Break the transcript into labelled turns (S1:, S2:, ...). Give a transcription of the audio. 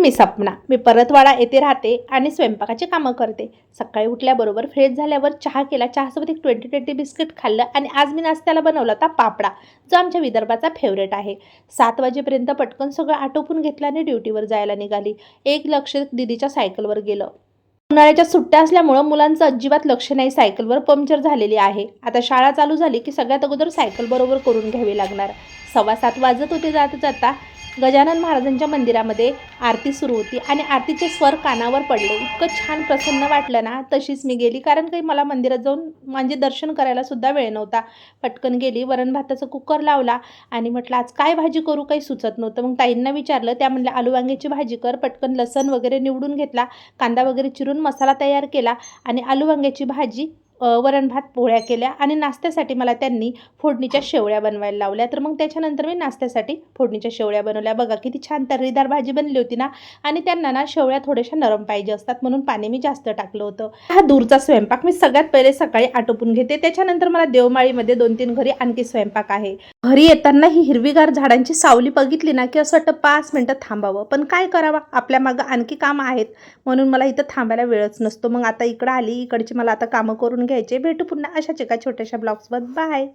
S1: मी सपना. मी परतवाडा येथे राहते आणि स्वयंपाकाची कामं करते. सकाळी उठल्याबरोबर फ्रेश झाल्यावर चहा केला. चहासोबत एक 20-20 बिस्किट खाल्लं आणि आज मी नाश्त्याला बनवला होता पापडा, जो आमच्या विदर्भाचा फेवरेट आहे. 7 वाजेपर्यंत पटकन सगळं आटोपून घेतलं आणि ड्युटीवर जायला निघाली. एक लक्ष दीदीच्या सायकलवर गेलं. उन्हाळ्याच्या सुट्ट्या असल्यामुळं मुलांचं अजिबात लक्ष नाही. सायकलवर पंक्चर झालेली आहे. आता शाळा चालू झाली की सगळ्यात अगोदर सायकल बरोबर करून घ्यावी लागणार. 7:15 वाजत होते. जाता जाता गजानन महाराजांच्या मंदिरामध्ये आरती सुरू होती आणि आरतीचे स्वर कानावर पडले. इतकं छान प्रसन्न वाटलं ना. तशीच मी गेली, कारण काही मला मंदिरात जाऊन म्हणजे दर्शन करायला सुद्धा वेळ नव्हता. पटकन गेली, वरण भाताचा कुकर लावला आणि म्हटलं आज काय भाजी करू, काही सुचत नव्हतं. मग ताईंना विचारलं. त्या म्हणल्या आलू वांग्याची भाजी कर. पटकन लसण वगैरे निवडून घेतला, कांदा वगैरे चिरून मसाला तयार केला आणि आलू वांग्याची भाजी, वरण भात, पोळ्या केल्या आणि नाश्त्यासाठी मला त्यांनी फोडणीच्या शेवळ्या बनवायला लावल्या. तर मग त्याच्यानंतर मी नाश्त्यासाठी फोडणीच्या शेवळ्या बनवल्या. बघा किती छान तर्रीदार भाजी बनली होती ना. आणि त्यांना ना शेवळ्या थोड्याशा नरम पाहिजे असतात, म्हणून पाणी मी जास्त टाकलं होतं. हा दूरचा स्वयंपाक मी सगळ्यात पहिले सकाळी आटोपून घेते. त्याच्यानंतर मला देवमाळीमध्ये 2-3 घरी आणखी स्वयंपाक आहे. घरी येताना ही हिरवीगार झाडांची सावली बघितली ना की असं वाटतं 5 मिनिटं थांबावं, पण काय करावं, आपल्या मागं आणखी कामं आहेत, म्हणून मला इथं थांबायला वेळच नसतो. मग आता इकडं आली. इकडची मला आता कामं करून घ्यायचे. भेटू पुन्हा अशाच एका छोट्याशा ब्लॉग्सवर. बाय.